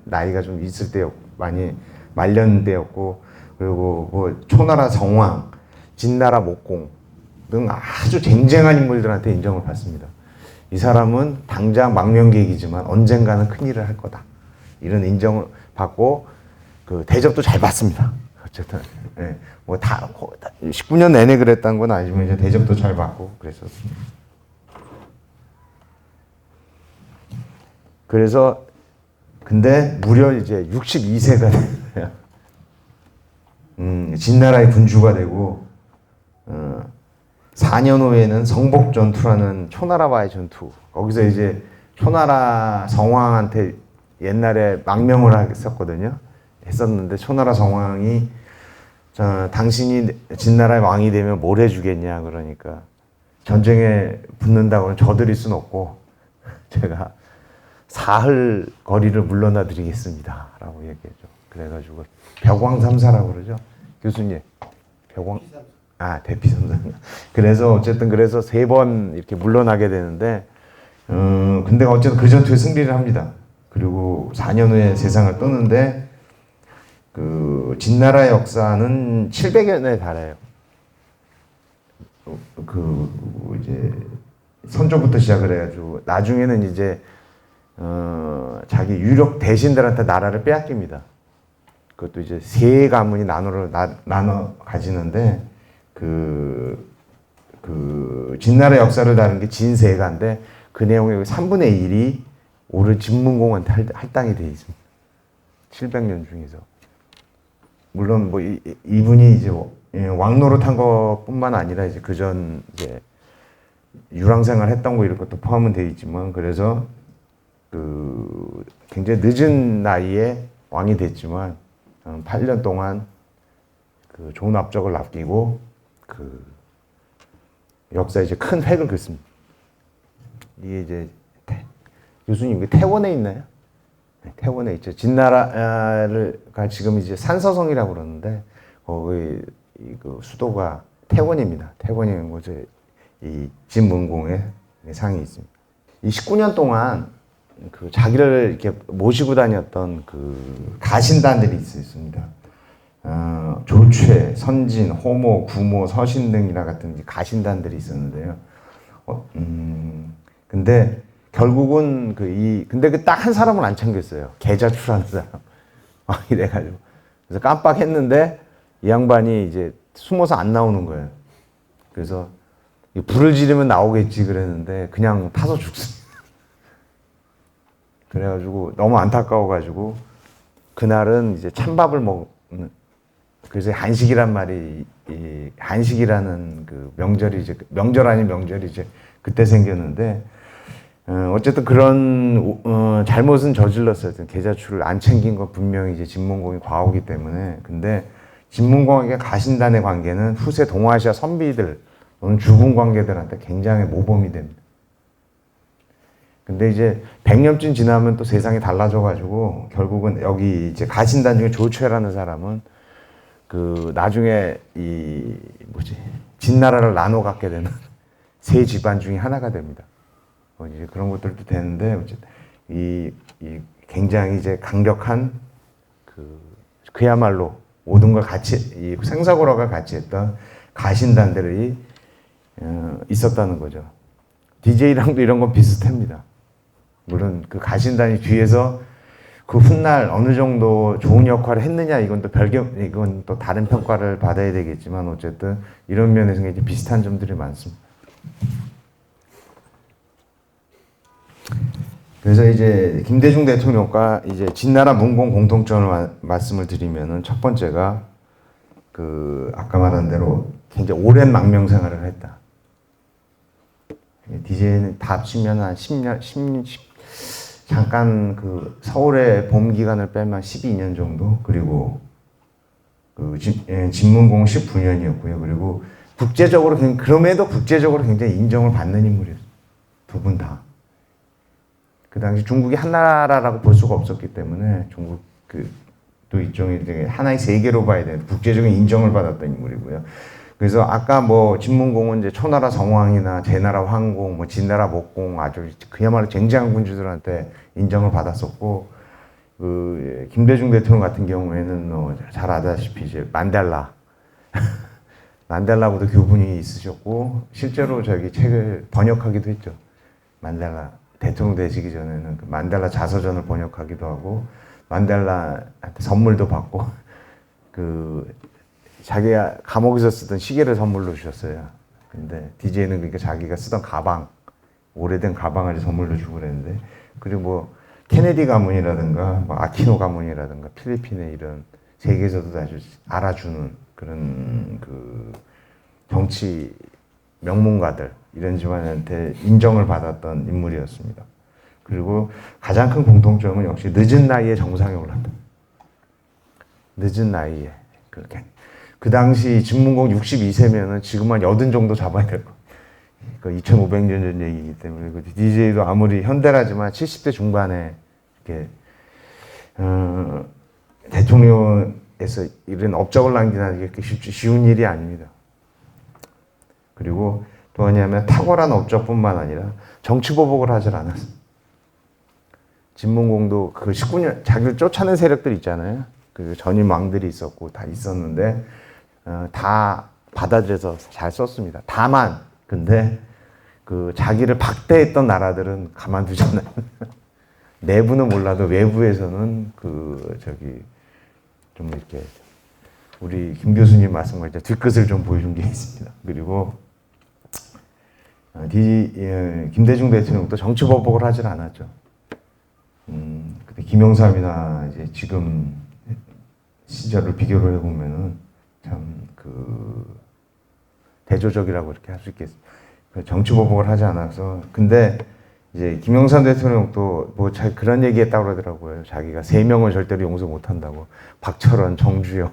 [SPEAKER 1] 나이가 좀 있을 때였고 많이 말년 때였고 그리고 뭐 초나라 정왕 진나라 목공 등 아주 쟁쟁한 인물들한테 인정을 받습니다. 이 사람은 당장 망명객이지만 언젠가는 큰일을 할 거다. 이런 인정을 받고 그 대접도 잘 받습니다. 어쨌든 예, 뭐 다 19년 내내 그랬다는 건 아니지만 이제 대접도 잘 받고 그랬었습니다. 그래서 근데 무려 이제 62세가 돼요. 진나라의 군주가 되고 4년 후에는 성복전투라는 초나라와의 전투. 거기서 이제 초나라 성왕한테 옛날에 망명을 했었는데 초나라 성왕이 당신이 진나라의 왕이 되면 뭘 해주겠냐 그러니까 전쟁에 붙는다고는 져드릴 순 없고 제가 사흘 거리를 물러나 드리겠습니다 라고 얘기했죠. 그래가지고 벽왕삼사라고 그러죠. 교수님 대피삼사. 그래서 어쨌든 3번 이렇게 물러나게 되는데 근데 어쨌든 그 전투에 승리를 합니다. 그리고 4년 후에 세상을 떠는데 그 진나라의 역사는 700여 년에 달해요. 이제 선조부터 시작을 해가지고 나중에는 이제 자기 유력 대신들한테 나라를 빼앗깁니다. 그것도 이제 세 가문이 나눠 가지는데 그 진나라 역사를 다룬 게 진세가인데 그 내용의 3분의 1이 오늘 진문공한테 할당이 돼 있습니다. 700년 중에서. 물론 뭐 이분이 이제 왕노릇한 것뿐만 아니라 이제 그전 이제 유랑생활 했던 거 이런 것도 포함은 돼 있지만 그래서 그 굉장히 늦은 나이에 왕이 됐지만 8년 동안 그 좋은 업적을 남기고 그 역사에 이제 큰 획을 긋습니다. 이게 이제 교수님 이게 태원에 있나요? 네, 태원에 있죠. 진나라가 지금 이제 산서성이라고 그러는데 거기 그 수도가 태원입니다. 태원에 있는 곳에 이 진문공의 상이 있습니다. 이 19년 동안 그 자기를 이렇게 모시고 다녔던 그 가신단들이 있습니다. 조최, 선진, 호모, 구모, 서신 등이라 같은 가신단들이 있었는데요. 근데 결국은 근데 그 딱 한 사람은 안 챙겼어요. 계자추라는 사람. 이래가지고. 그래서 깜빡했는데 이 양반이 이제 숨어서 안 나오는 거예요. 그래서 불을 지르면 나오겠지 그랬는데 그냥 타서 죽습니다. 그래가지고 너무 안타까워가지고 그날은 이제 찬밥을 먹는, 그래서 한식이란 말이, 한식이라는 그 명절이 이제 명절 아닌 명절이 이제 그때 생겼는데, 어쨌든 그런 잘못은 저질렀어요. 계자추를 안 챙긴 건 분명히 이제 진문공이 과오기 때문에. 근데 진문공에게 가신단의 관계는 후세 동아시아 선비들 또는 주군 관계들한테 굉장히 모범이 됩니다. 근데 이제 100년쯤 지나면 또 세상이 달라져가지고 결국은 여기 이제 가신단 중에 조최라는 사람은 그 나중에 진나라를 나눠 갖게 되는 세 집안 중에 하나가 됩니다. 이제 그런 것들도 되는데 어쨌든 이 굉장히 이제 강력한 그야말로 모든 걸 같이 이 생사고락을 같이 했던 가신단들이 있었다는 거죠. DJ랑도 이런 건 비슷합니다. 물론 그 가신단이 뒤에서 그 훗날 어느 정도 좋은 역할을 했느냐 이건 또 다른 평가를 받아야 되겠지만 어쨌든 이런 면에서 이제 비슷한 점들이 많습니다. 그래서 이제 김대중 대통령과 이제 진나라 문공 공통점을 말씀을 드리면은 첫 번째가 그 아까 말한 대로 굉장히 오랜 망명 생활을 했다. DJ는 다 합치면 한 10년, 잠깐 그 서울의 봄 기간을 빼면 12년 정도, 그리고 그 진문공 19년이었고요. 그리고 그럼에도 국제적으로 굉장히 인정을 받는 인물이었어요. 두 분 다. 그 당시 중국이 한 나라라고 볼 수가 없었기 때문에 중국 또 일종의 하나의 세계로 봐야 되는 국제적인 인정을 받았던 인물이고요. 그래서 아까 뭐 진문공은 이제 초나라 성왕이나 제나라 황공, 뭐 진나라 목공 아주 그야말로 쟁쟁한 군주들한테 인정을 받았었고, 그 김대중 대통령 같은 경우에는 잘 아다시피 이제 만델라보다 교분이 있으셨고 실제로 저기 책을 번역하기도 했죠. 만델라 대통령 되시기 전에는 그 만델라 자서전을 번역하기도 하고 만델라한테 선물도 받고 자기가 감옥에서 쓰던 시계를 선물로 주셨어요. 근데 DJ는 그러니까 자기가 쓰던 가방, 오래된 가방을 선물로 주고 그랬는데, 그리고 뭐 케네디 가문이라든가 뭐 아키노 가문이라든가 필리핀의 이런 세계에서도 아주 알아주는 그런 그 정치 명문가들 이런 집안한테 인정을 받았던 인물이었습니다. 그리고 가장 큰 공통점은 역시 늦은 나이에 정상에 올랐다. 늦은 나이에 그렇게. 그 당시 진문공 62세면은 지금 한 80 정도 잡아야 될 거. 그 2500년 전 얘기이기 때문에 그 DJ도 아무리 현대라지만 70대 중반에 이렇게 대통령에서 이런 업적을 남기는 게 쉬운 일이 아닙니다. 그리고 또 뭐냐면 탁월한 업적뿐만 아니라 정치보복을 하질 않았어요. 진문공도 그 19년 자기를 쫓아낸 세력들 있잖아요. 그 전임 왕들이 있었고 다 있었는데 다 받아들여서 잘 썼습니다. 다만 근데 그 자기를 박대했던 나라들은 가만두잖아요. 내부는 몰라도 외부에서는 좀 이렇게 우리 김 교수님 말씀하신 뒤끝을 좀 보여준 게 있습니다. 그리고 김대중 대통령도 정치 보복을 하질 않았죠. 그때 김영삼이나 이제 지금 시절을 비교를 해보면은 참 대조적이라고 이렇게 할 수 있겠습니다. 정치 보복을 하지 않아서. 근데 이제 김영삼 대통령도 뭐 그런 얘기했다고 그러더라고요. 자기가 3명을 절대로 용서 못한다고. 박철원, 정주영,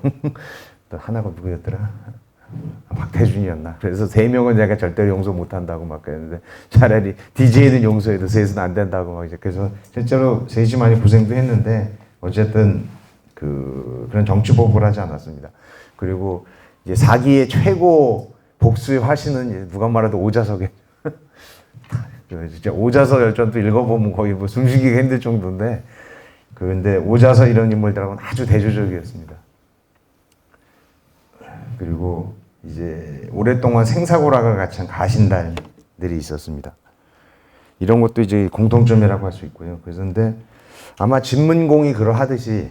[SPEAKER 1] 또 하나가 누구였더라? 박태준이었나? 그래서 3명은 내가 절대로 용서 못한다고 막 그랬는데 차라리 DJ는 용서해도 셋은 안 된다고 막 이제. 그래서 실제로 셋이 많이 고생도 했는데 어쨌든 그런 정치 보복을 하지 않았습니다. 그리고 이제 사기의 최고 복수의 화신은 누가 말해도 오자석에 진짜 오자서 열전도 읽어보면 거의 뭐 숨쉬기가 힘들 정도인데, 근데 오자서 이런 인물들하고는 아주 대조적이었습니다. 그리고 이제 오랫동안 생사고락을 같이 한 가신달들이 있었습니다. 이런 것도 이제 공통점이라고 할 수 있고요. 그런데 아마 진문공이 그러하듯이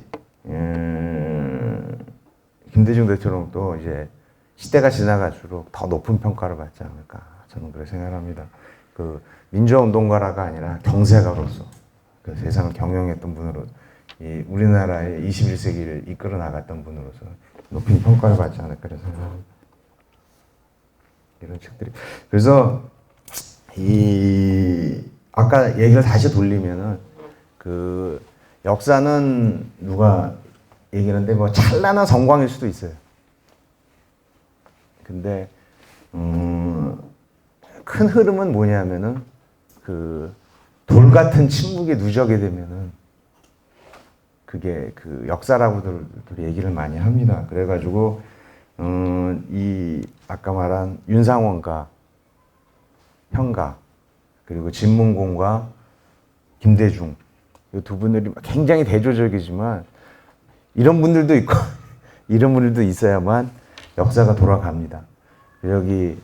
[SPEAKER 1] 김대중 대통령도 이제 시대가 지나갈수록 더 높은 평가를 받지 않을까, 저는 그렇게 생각합니다. 그 민주화운동가라가 아니라 경제가로서 그 세상을 경영했던 분으로, 이 우리나라의 21세기를 이끌어 나갔던 분으로서 높은 평가를 받지 않을까 생각합니다. 이런 책들이. 그래서 아까 얘기를 다시 돌리면은 그 역사는 누가 얘기하는데 뭐 찬란한 성광일 수도 있어요. 근데 큰 흐름은 뭐냐면은 그 돌 같은 침묵에 누적이 되면은 그게 그 역사라고들 얘기를 많이 합니다. 그래가지고 이 아까 말한 윤상원과 현가, 그리고 진문공과 김대중, 이 두 분들이 굉장히 대조적이지만 이런 분들도 있고 이런 분들도 있어야만 역사가 돌아갑니다. 여기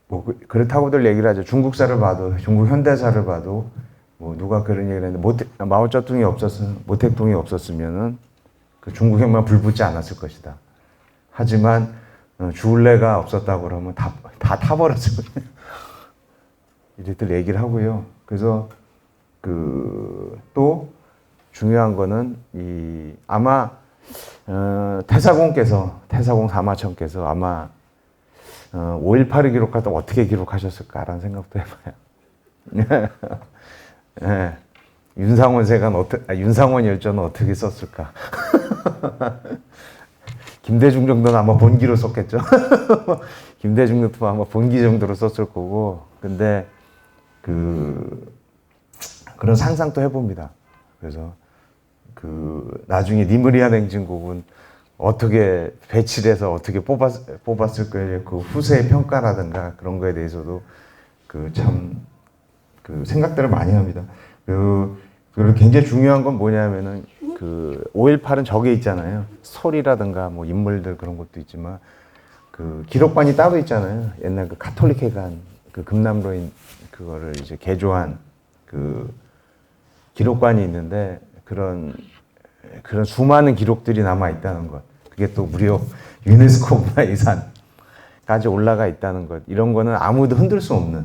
[SPEAKER 1] 뭐 그렇다고들 얘기를 하죠. 중국사를 봐도, 중국 현대사를 봐도 뭐 누가 그런 얘기를 했는데, 마오쩌둥이 모택동이 없었으면은 그 중국혁명 불붙지 않았을 것이다. 하지만 주울레가 없었다고 그러면 다 타버렸을 거예요. 이랬들 얘기를 하고요. 그래서 또 중요한 거는 아마 태사공 사마천께서 아마 5.18을 기록할 때 어떻게 기록하셨을까라는 생각도 해봐요. 네. 윤상원 열전은 어떻게 썼을까? 김대중 정도는 아마 본기로 썼겠죠. 김대중 정도는 아마 본기 정도로 썼을 거고, 근데 그런 상상도 해봅니다. 그래서 나중에 니무리안 행진곡은 어떻게 배치를 해서 어떻게 뽑았을 거예요. 그 후세의 평가라든가 그런 거에 대해서도 생각들을 많이 합니다. 그리고 굉장히 중요한 건 뭐냐면은 5.18은 저게 있잖아요. 스토리라든가 뭐 인물들 그런 것도 있지만 기록관이 따로 있잖아요. 옛날 가톨릭회관 금남로인 그거를 이제 개조한 기록관이 있는데 그런 수많은 기록들이 남아 있다는 것. 그게 또 무려 유네스코 문화유산까지 올라가 있다는 것. 이런 거는 아무도 흔들 수 없는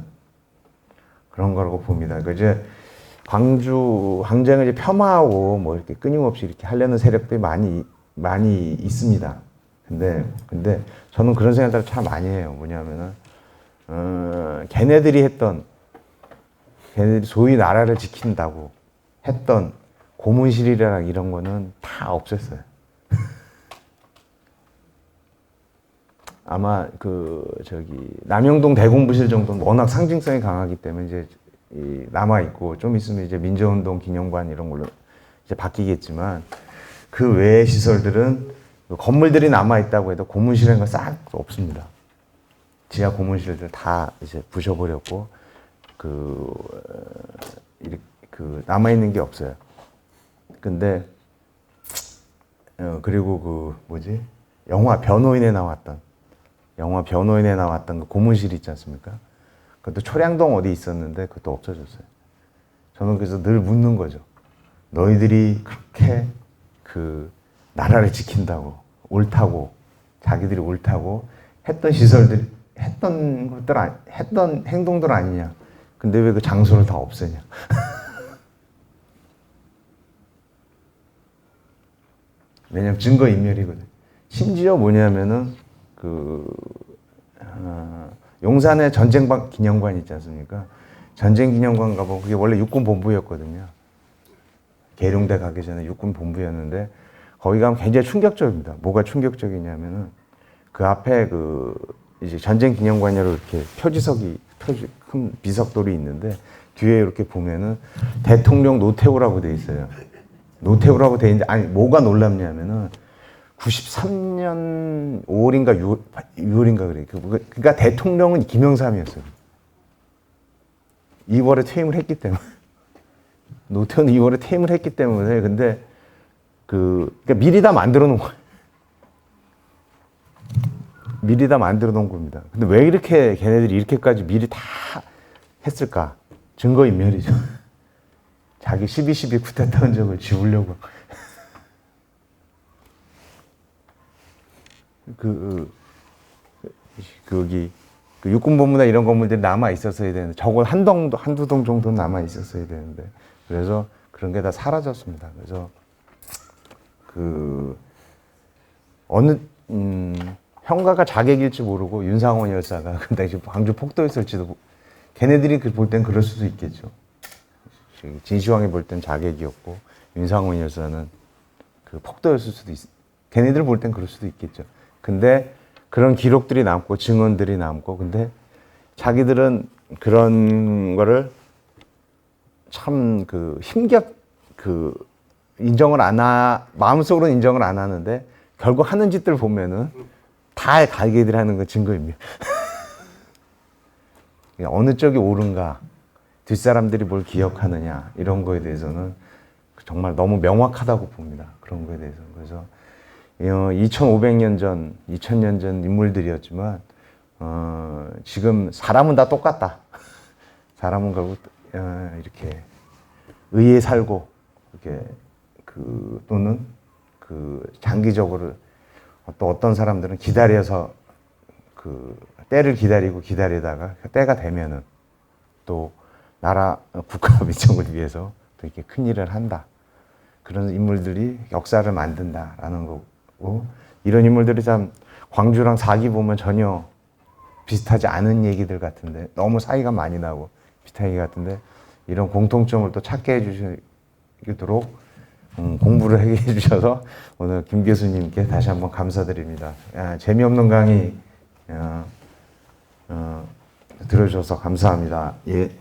[SPEAKER 1] 그런 거라고 봅니다. 이제 광주 항쟁을 이제 폄하하고 뭐 이렇게 끊임없이 이렇게 하려는 세력들이 많이 있습니다. 근데 저는 그런 생각들을 참 많이 해요. 뭐냐면은 걔네들이 소위 나라를 지킨다고 했던 고문실이랑 이런 거는 다 없앴어요. 아마 남영동 대공부실 정도는 워낙 상징성이 강하기 때문에 이제 남아 있고, 좀 있으면 이제 민주운동 기념관 이런 걸로 이제 바뀌겠지만, 그 외의 시설들은 건물들이 남아 있다고 해도 고문실이라는 건 싹 없습니다. 지하 고문실들 다 이제 부셔버렸고, 남아 있는 게 없어요. 근데 그리고 영화 변호인에 나왔던 그 고문실 있지 않습니까? 그것도 초량동 어디 있었는데 그것도 없어졌어요. 저는 그래서 늘 묻는 거죠. 너희들이 그렇게 나라를 지킨다고 자기들이 옳다고 했던 시설들, 했던 행동들 아니냐. 근데 왜 그 장소를 다 없애냐. 왜냐면 증거인멸이거든. 심지어 뭐냐면은 용산에 전쟁 기념관 있지 않습니까? 전쟁 기념관 가보면 그게 원래 육군 본부였거든요. 계룡대 가기 전에 육군 본부였는데 거기 가면 굉장히 충격적입니다. 뭐가 충격적이냐면은 그 앞에 이제 전쟁 기념관으로 이렇게 큰 비석돌이 있는데 뒤에 이렇게 보면은 대통령 노태우라고 돼 있어요. 노태우라고 돼 있는데, 아니 뭐가 놀랍냐면은 93년 5월인가 6월인가 그래. 그러니까 대통령은 김영삼이었어요. 2월에 퇴임을 했기 때문에. 노태우는 2월에 퇴임을 했기 때문에. 근데 그러니까 미리 다 만들어 놓은 거예요. 미리 다 만들어 놓은 겁니다. 근데 왜 이렇게 걔네들이 이렇게까지 미리 다 했을까? 증거인멸이죠. 자기 12.12 쿠데타 흔적을 지우려고. 거기 육군본부나 이런 건물들이 남아 있었어야 되는데, 적어도 한두 동 정도는 남아 있었어야 되는데, 그래서 그런 게 다 사라졌습니다. 그래서 어느 형가가 자객일지 모르고 윤상원 열사가 그 당시 광주 폭도였을지도, 걔네들이 볼 땐 그럴 수도 있겠죠. 진시황이 볼 땐 자객이었고 윤상원 열사는 폭도였을 수도 걔네들 볼 땐 그럴 수도 있겠죠. 근데 그런 기록들이 남고 증언들이 남고, 근데 자기들은 그런 거를 참 힘겹 인정을 마음속으로는 인정을 안 하는데, 결국 하는 짓들 보면은 다 자기들이 하는 건 증거입니다. 어느 쪽이 옳은가, 뒷사람들이 뭘 기억하느냐, 이런 거에 대해서는 정말 너무 명확하다고 봅니다. 그런 거에 대해서. 그래서 2500년 전, 2000년 전 인물들이었지만, 지금 사람은 다 똑같다. 사람은 결국 이렇게 의에 살고, 이렇게 또는 장기적으로, 또 어떤 사람들은 기다려서 때를 기다리다가 때가 되면은 또 나라 국가 민족을 위해서 또 이렇게 큰 일을 한다. 그런 인물들이 역사를 만든다라는 거고, 이런 인물들이 참 광주랑 사기 보면 전혀 비슷하지 않은 얘기들 같은데, 너무 사이가 많이 나고 비슷한 얘기 같은데, 이런 공통점을 또 찾게 해주시도록 공부를 하게 해주셔서 오늘 김 교수님께 다시 한번 감사드립니다. 재미없는 강의 들어주셔서 감사합니다. 예.